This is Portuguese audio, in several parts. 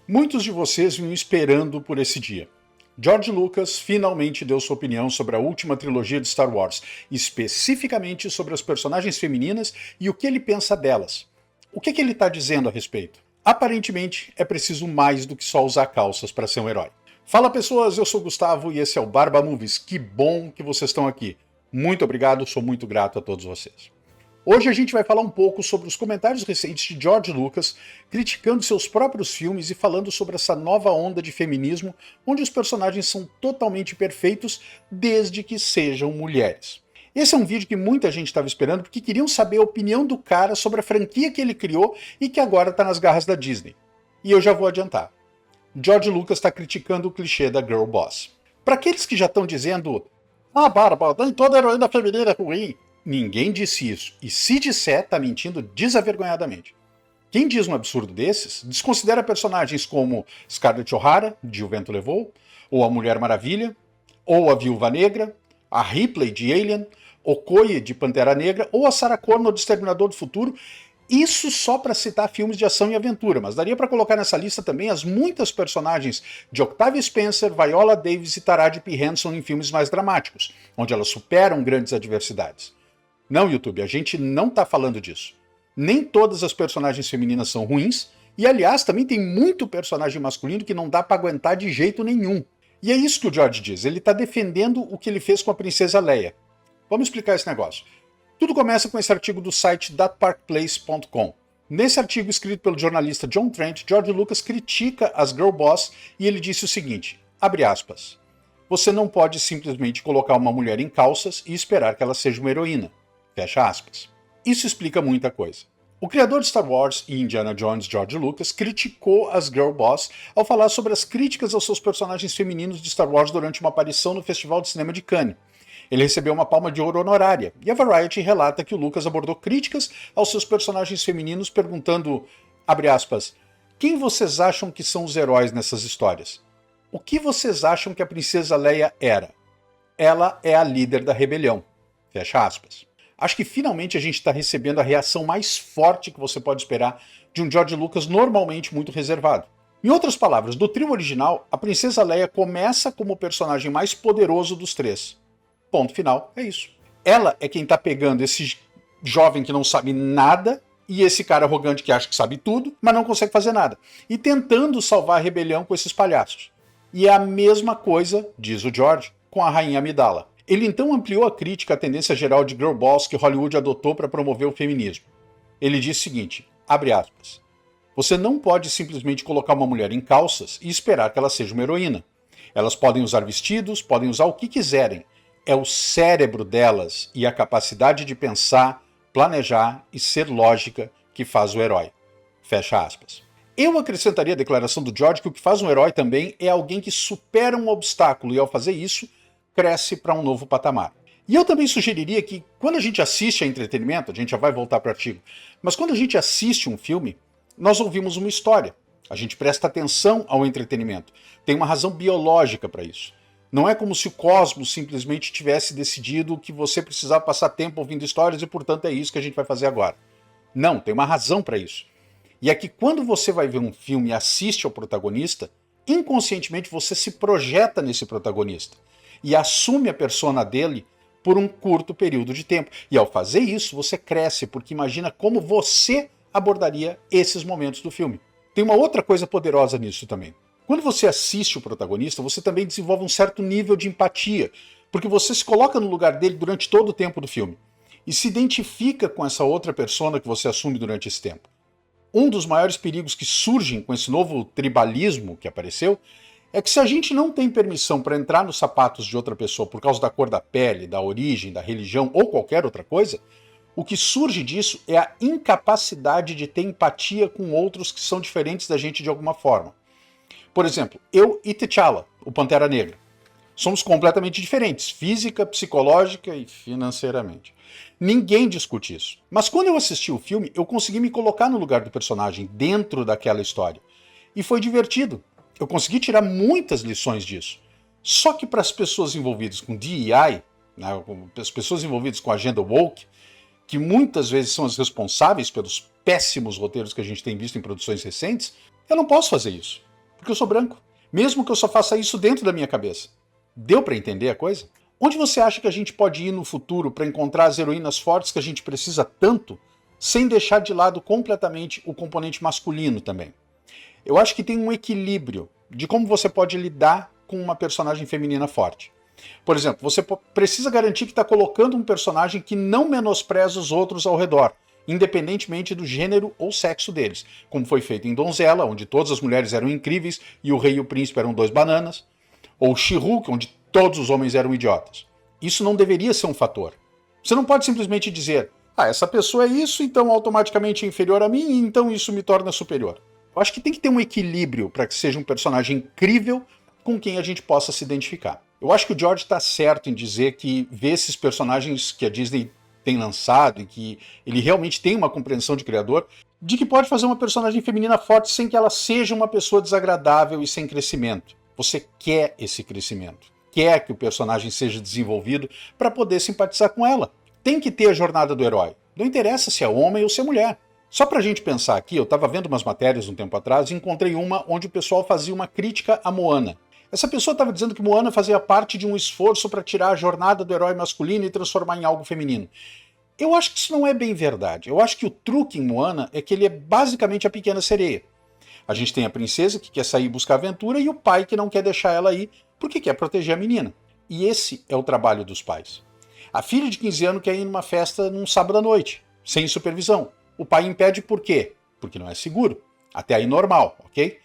Muitos de vocês vinham esperando por esse dia. George Lucas finalmente deu sua opinião sobre a última trilogia de Star Wars, especificamente sobre as personagens femininas e o que ele pensa delas. O que ele está dizendo a respeito? Aparentemente, é preciso mais do que só usar calças para ser um herói. Fala pessoas, eu sou o Gustavo e esse é o Barba Movies. Que bom que vocês estão aqui. Muito obrigado, sou muito grato a todos vocês. Hoje a gente vai falar um pouco sobre os comentários recentes de George Lucas, criticando seus próprios filmes e falando sobre essa nova onda de feminismo, onde os personagens são totalmente perfeitos, desde que sejam mulheres. Esse é um vídeo que muita gente estava esperando porque queriam saber a opinião do cara sobre a franquia que ele criou e que agora está nas garras da Disney. E eu já vou adiantar. George Lucas está criticando o clichê da Girl Boss. Para aqueles que já estão dizendo "Ah, Barba, nem toda heroína feminina é ruim", ninguém disse isso, e se disser, tá mentindo desavergonhadamente. Quem diz um absurdo desses, desconsidera personagens como Scarlett O'Hara, de O Vento Levou, ou a Mulher Maravilha, ou a Viúva Negra, a Ripley, de Alien, Okoye, de Pantera Negra, ou a Sarah Connor, do Exterminador do Futuro, isso só para citar filmes de ação e aventura, mas daria para colocar nessa lista também as muitas personagens de Octavia Spencer, Viola Davis e Taraji P. Henson em filmes mais dramáticos, onde elas superam grandes adversidades. Não, YouTube, a gente não tá falando disso. Nem todas as personagens femininas são ruins, e aliás, também tem muito personagem masculino que não dá pra aguentar de jeito nenhum. E é isso que o George diz, ele tá defendendo o que ele fez com a princesa Leia. Vamos explicar esse negócio. Tudo começa com esse artigo do site thatparkplace.com. Nesse artigo escrito pelo jornalista John Trent, George Lucas critica as girl boss e ele disse o seguinte, abre aspas, "Você não pode simplesmente colocar uma mulher em calças e esperar que ela seja uma heroína. Fecha aspas. Isso explica muita coisa. O criador de Star Wars e Indiana Jones, George Lucas, criticou as Girl Boss ao falar sobre as críticas aos seus personagens femininos de Star Wars durante uma aparição no Festival de Cinema de Cannes. Ele recebeu uma palma de ouro honorária, e a Variety relata que o Lucas abordou críticas aos seus personagens femininos perguntando, abre aspas, "Quem vocês acham que são os heróis nessas histórias? O que vocês acham que a princesa Leia era? Ela é a líder da rebelião." Fecha aspas. Acho que finalmente a gente está recebendo a reação mais forte que você pode esperar de um George Lucas normalmente muito reservado. Em outras palavras, do trio original, a princesa Leia começa como o personagem mais poderoso dos três. Ponto final, é isso. Ela é quem está pegando esse jovem que não sabe nada e esse cara arrogante que acha que sabe tudo, mas não consegue fazer nada, e tentando salvar a rebelião com esses palhaços. E é a mesma coisa, diz o George, com a rainha Amidala. Ele então ampliou a crítica à tendência geral de girl boss que Hollywood adotou para promover o feminismo. Ele disse o seguinte, abre aspas, "Você não pode simplesmente colocar uma mulher em calças e esperar que ela seja uma heroína. Elas podem usar vestidos, podem usar o que quiserem. É o cérebro delas e a capacidade de pensar, planejar e ser lógica que faz o herói." Fecha aspas. Eu acrescentaria a declaração do George que o que faz um herói também é alguém que supera um obstáculo e ao fazer isso, cresce para um novo patamar. E eu também sugeriria que, quando a gente assiste a entretenimento, a gente já vai voltar para o artigo, mas quando a gente assiste um filme, nós ouvimos uma história. A gente presta atenção ao entretenimento. Tem uma razão biológica para isso. Não é como se o cosmos simplesmente tivesse decidido que você precisava passar tempo ouvindo histórias e, portanto, é isso que a gente vai fazer agora. Não, tem uma razão para isso. E é que quando você vai ver um filme e assiste ao protagonista, inconscientemente você se projeta nesse protagonista e assume a persona dele por um curto período de tempo. E ao fazer isso, você cresce, porque imagina como você abordaria esses momentos do filme. Tem uma outra coisa poderosa nisso também. Quando você assiste o protagonista, você também desenvolve um certo nível de empatia, porque você se coloca no lugar dele durante todo o tempo do filme e se identifica com essa outra persona que você assume durante esse tempo. Um dos maiores perigos que surgem com esse novo tribalismo que apareceu é que se a gente não tem permissão para entrar nos sapatos de outra pessoa por causa da cor da pele, da origem, da religião ou qualquer outra coisa, o que surge disso é a incapacidade de ter empatia com outros que são diferentes da gente de alguma forma. Por exemplo, eu e T'Challa, o Pantera Negra. Somos completamente diferentes, física, psicológica e financeiramente. Ninguém discute isso. Mas quando eu assisti o filme, eu consegui me colocar no lugar do personagem, dentro daquela história. E foi divertido. Eu consegui tirar muitas lições disso. Só que para as pessoas envolvidas com DEI, né, as pessoas envolvidas com a agenda woke, que muitas vezes são as responsáveis pelos péssimos roteiros que a gente tem visto em produções recentes, eu não posso fazer isso. Porque eu sou branco. Mesmo que eu só faça isso dentro da minha cabeça. Deu para entender a coisa? Onde você acha que a gente pode ir no futuro para encontrar as heroínas fortes que a gente precisa tanto, sem deixar de lado completamente o componente masculino também? Eu acho que tem um equilíbrio de como você pode lidar com uma personagem feminina forte. Por exemplo, você precisa garantir que está colocando um personagem que não menospreza os outros ao redor, independentemente do gênero ou sexo deles, como foi feito em Donzela, onde todas as mulheres eram incríveis e o rei e o príncipe eram dois bananas, ou She-Hulk, onde todos os homens eram idiotas. Isso não deveria ser um fator. Você não pode simplesmente dizer, essa pessoa é isso, então automaticamente é inferior a mim, então isso me torna superior. Eu acho que tem que ter um equilíbrio para que seja um personagem incrível com quem a gente possa se identificar. Eu acho que o George está certo em dizer que ver esses personagens que a Disney tem lançado e que ele realmente tem uma compreensão de criador, de que pode fazer uma personagem feminina forte sem que ela seja uma pessoa desagradável e sem crescimento. Você quer esse crescimento, quer que o personagem seja desenvolvido para poder simpatizar com ela. Tem que ter a jornada do herói. Não interessa se é homem ou se é mulher. Só pra gente pensar aqui, eu estava vendo umas matérias um tempo atrás e encontrei uma onde o pessoal fazia uma crítica a Moana. Essa pessoa estava dizendo que Moana fazia parte de um esforço para tirar a jornada do herói masculino e transformar em algo feminino. Eu acho que isso não é bem verdade. Eu acho que o truque em Moana é que ele é basicamente a pequena sereia. A gente tem a princesa que quer sair buscar aventura e o pai que não quer deixar ela ir porque quer proteger a menina. E esse é o trabalho dos pais. A filha de 15 anos quer ir numa festa num sábado à noite, sem supervisão. O pai impede por quê? Porque não é seguro. Até aí normal, ok?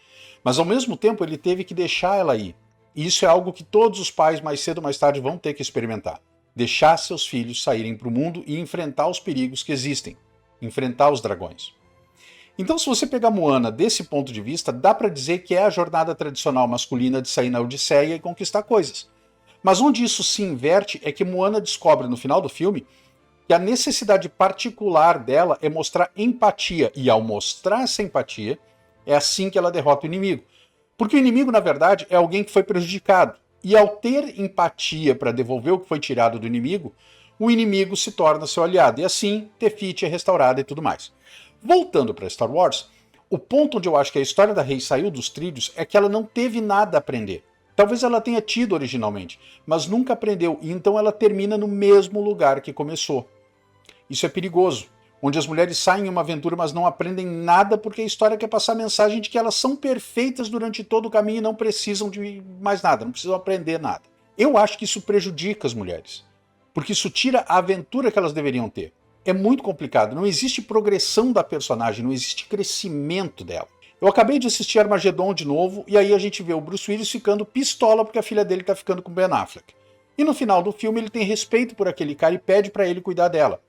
Mas ao mesmo tempo ele teve que deixar ela ir. E isso é algo que todos os pais mais cedo ou mais tarde vão ter que experimentar. Deixar seus filhos saírem para o mundo e enfrentar os perigos que existem. Enfrentar os dragões. Então, se você pegar Moana desse ponto de vista, dá para dizer que é a jornada tradicional masculina de sair na Odisseia e conquistar coisas. Mas onde isso se inverte é que Moana descobre no final do filme que a necessidade particular dela é mostrar empatia, e ao mostrar essa empatia, é assim que ela derrota o inimigo. Porque o inimigo, na verdade, é alguém que foi prejudicado, e ao ter empatia para devolver o que foi tirado do inimigo, o inimigo se torna seu aliado, e assim Tefiti é restaurada e tudo mais. Voltando para Star Wars, o ponto onde eu acho que a história da Rey saiu dos trilhos é que ela não teve nada a aprender. Talvez ela tenha tido originalmente, mas nunca aprendeu, e então ela termina no mesmo lugar que começou. Isso é perigoso, onde as mulheres saem em uma aventura, mas não aprendem nada porque a história quer passar a mensagem de que elas são perfeitas durante todo o caminho e não precisam de mais nada, não precisam aprender nada. Eu acho que isso prejudica as mulheres, porque isso tira a aventura que elas deveriam ter. É muito complicado, não existe progressão da personagem, não existe crescimento dela. Eu acabei de assistir Armageddon de novo, e aí a gente vê o Bruce Willis ficando pistola porque a filha dele tá ficando com Ben Affleck. E no final do filme ele tem respeito por aquele cara e pede para ele cuidar dela.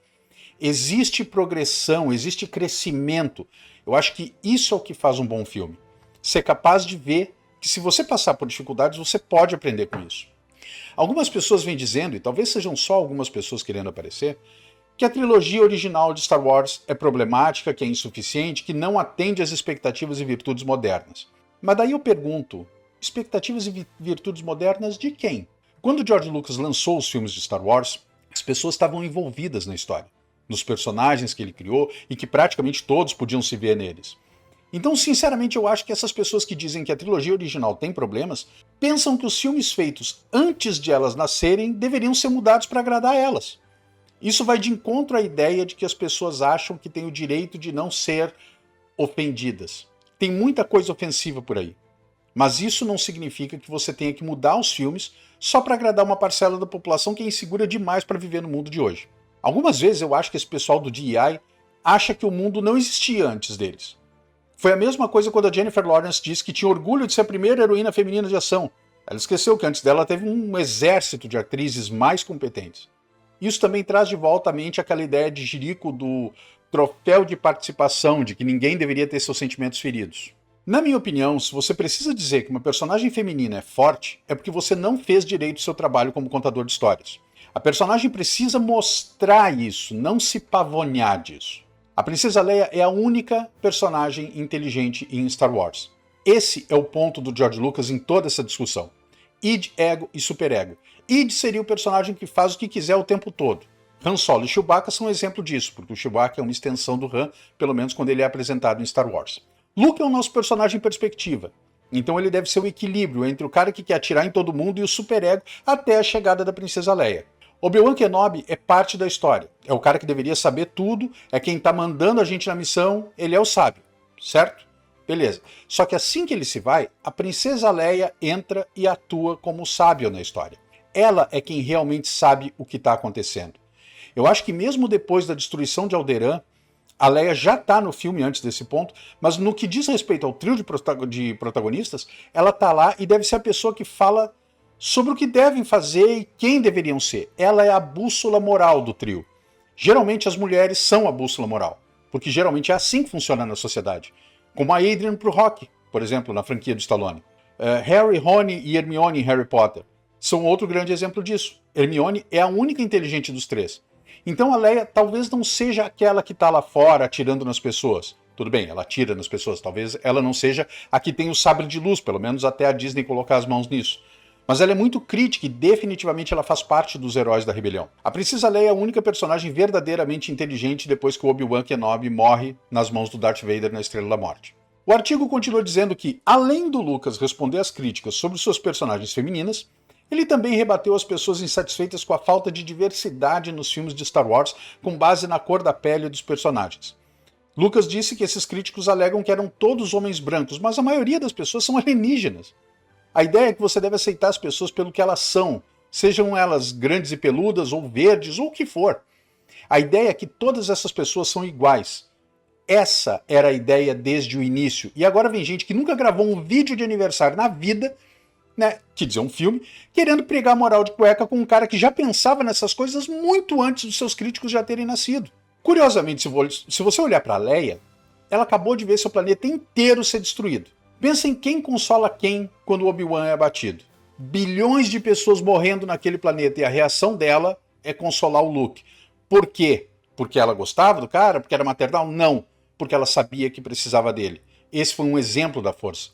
Existe progressão, existe crescimento. Eu acho que isso é o que faz um bom filme. Ser capaz de ver que se você passar por dificuldades, você pode aprender com isso. Algumas pessoas vêm dizendo, e talvez sejam só algumas pessoas querendo aparecer, que a trilogia original de Star Wars é problemática, que é insuficiente, que não atende às expectativas e virtudes modernas. Mas daí eu pergunto, expectativas e virtudes modernas de quem? Quando George Lucas lançou os filmes de Star Wars, as pessoas estavam envolvidas na história, nos personagens que ele criou e que praticamente todos podiam se ver neles. Então, sinceramente, eu acho que essas pessoas que dizem que a trilogia original tem problemas, pensam que os filmes feitos antes de elas nascerem deveriam ser mudados para agradar a elas. Isso vai de encontro à ideia de que as pessoas acham que têm o direito de não ser ofendidas. Tem muita coisa ofensiva por aí. Mas isso não significa que você tenha que mudar os filmes só para agradar uma parcela da população que é insegura demais para viver no mundo de hoje. Algumas vezes eu acho que esse pessoal do DEI acha que o mundo não existia antes deles. Foi a mesma coisa quando a Jennifer Lawrence disse que tinha orgulho de ser a primeira heroína feminina de ação. Ela esqueceu que antes dela teve um exército de atrizes mais competentes. Isso também traz de volta à mente aquela ideia de Jericho do troféu de participação, de que ninguém deveria ter seus sentimentos feridos. Na minha opinião, se você precisa dizer que uma personagem feminina é forte, é porque você não fez direito o seu trabalho como contador de histórias. A personagem precisa mostrar isso, não se pavonear disso. A Princesa Leia é a única personagem inteligente em Star Wars. Esse é o ponto do George Lucas em toda essa discussão. Id, ego e superego. Id seria o personagem que faz o que quiser o tempo todo. Han Solo e Chewbacca são um exemplo disso, porque o Chewbacca é uma extensão do Han, pelo menos quando ele é apresentado em Star Wars. Luke é o nosso personagem em perspectiva. Então ele deve ser o equilíbrio entre o cara que quer atirar em todo mundo e o superego até a chegada da princesa Leia. Obi-Wan Kenobi é parte da história. É o cara que deveria saber tudo, é quem tá mandando a gente na missão, ele é o sábio, certo? Beleza. Só que assim que ele se vai, a princesa Leia entra e atua como sábio na história. Ela é quem realmente sabe o que está acontecendo. Eu acho que mesmo depois da destruição de Alderaan, a Leia já está no filme antes desse ponto, mas no que diz respeito ao trio de protagonistas, ela está lá e deve ser a pessoa que fala sobre o que devem fazer e quem deveriam ser. Ela é a bússola moral do trio. Geralmente as mulheres são a bússola moral, porque geralmente é assim que funciona na sociedade. Como a Adrian pro Rock, por exemplo, na franquia do Stallone. Harry, Rony e Hermione em Harry Potter são outro grande exemplo disso. Hermione é a única inteligente dos três. Então a Leia talvez não seja aquela que está lá fora atirando nas pessoas. Tudo bem, ela atira nas pessoas. Talvez ela não seja a que tem o sabre de luz, pelo menos até a Disney colocar as mãos nisso. Mas ela é muito crítica e definitivamente ela faz parte dos heróis da rebelião. A Princesa Leia é a única personagem verdadeiramente inteligente depois que o Obi-Wan Kenobi morre nas mãos do Darth Vader na Estrela da Morte. O artigo continua dizendo que, além do Lucas responder às críticas sobre suas personagens femininas, ele também rebateu as pessoas insatisfeitas com a falta de diversidade nos filmes de Star Wars com base na cor da pele dos personagens. Lucas disse que esses críticos alegam que eram todos homens brancos, mas a maioria das pessoas são alienígenas. A ideia é que você deve aceitar as pessoas pelo que elas são, sejam elas grandes e peludas, ou verdes, ou o que for. A ideia é que todas essas pessoas são iguais. Essa era a ideia desde o início. E agora vem gente que nunca gravou um vídeo de aniversário na vida, né, que dizer um filme, querendo pregar moral de cueca com um cara que já pensava nessas coisas muito antes dos seus críticos já terem nascido. Curiosamente, se você olhar para a Leia, ela acabou de ver seu planeta inteiro ser destruído. Pensa em quem consola quem quando o Obi-Wan é abatido. Bilhões de pessoas morrendo naquele planeta e a reação dela é consolar o Luke. Por quê? Porque ela gostava do cara? Porque era maternal? Não. Porque ela sabia que precisava dele. Esse foi um exemplo da força.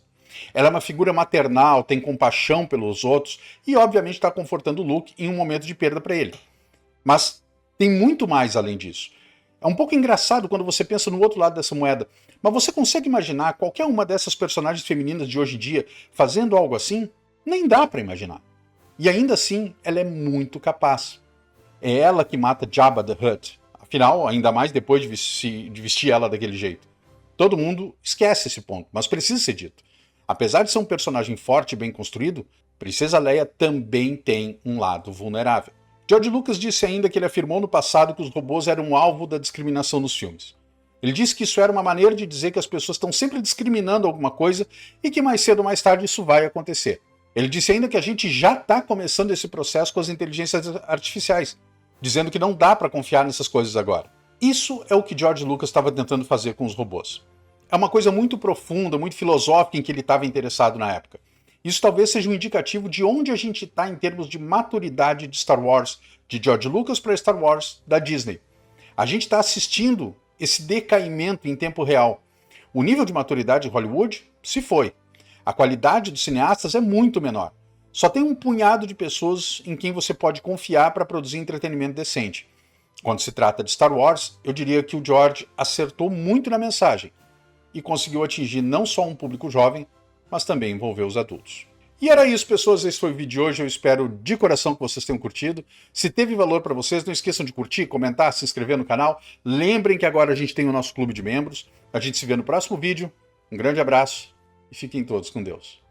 Ela é uma figura maternal, tem compaixão pelos outros e obviamente está confortando o Luke em um momento de perda para ele. Mas tem muito mais além disso. É um pouco engraçado quando você pensa no outro lado dessa moeda, mas você consegue imaginar qualquer uma dessas personagens femininas de hoje em dia fazendo algo assim? Nem dá para imaginar. E ainda assim, ela é muito capaz. É ela que mata Jabba the Hutt. Afinal, ainda mais depois de vestir ela daquele jeito. Todo mundo esquece esse ponto, mas precisa ser dito. Apesar de ser um personagem forte e bem construído, Princesa Leia também tem um lado vulnerável. George Lucas disse ainda que ele afirmou no passado que os robôs eram alvo da discriminação nos filmes. Ele disse que isso era uma maneira de dizer que as pessoas estão sempre discriminando alguma coisa e que mais cedo ou mais tarde isso vai acontecer. Ele disse ainda que a gente já está começando esse processo com as inteligências artificiais, dizendo que não dá para confiar nessas coisas agora. Isso é o que George Lucas estava tentando fazer com os robôs. É uma coisa muito profunda, muito filosófica em que ele estava interessado na época. Isso talvez seja um indicativo de onde a gente está em termos de maturidade de Star Wars, de George Lucas para Star Wars da Disney. A gente está assistindo esse decaimento em tempo real. O nível de maturidade de Hollywood se foi. A qualidade dos cineastas é muito menor. Só tem um punhado de pessoas em quem você pode confiar para produzir entretenimento decente. Quando se trata de Star Wars, eu diria que o George acertou muito na mensagem e conseguiu atingir não só um público jovem, mas também envolver os adultos. E era isso, pessoas. Esse foi o vídeo de hoje. Eu espero de coração que vocês tenham curtido. Se teve valor para vocês, não esqueçam de curtir, comentar, se inscrever no canal. Lembrem que agora a gente tem o nosso clube de membros. A gente se vê no próximo vídeo. Um grande abraço e fiquem todos com Deus.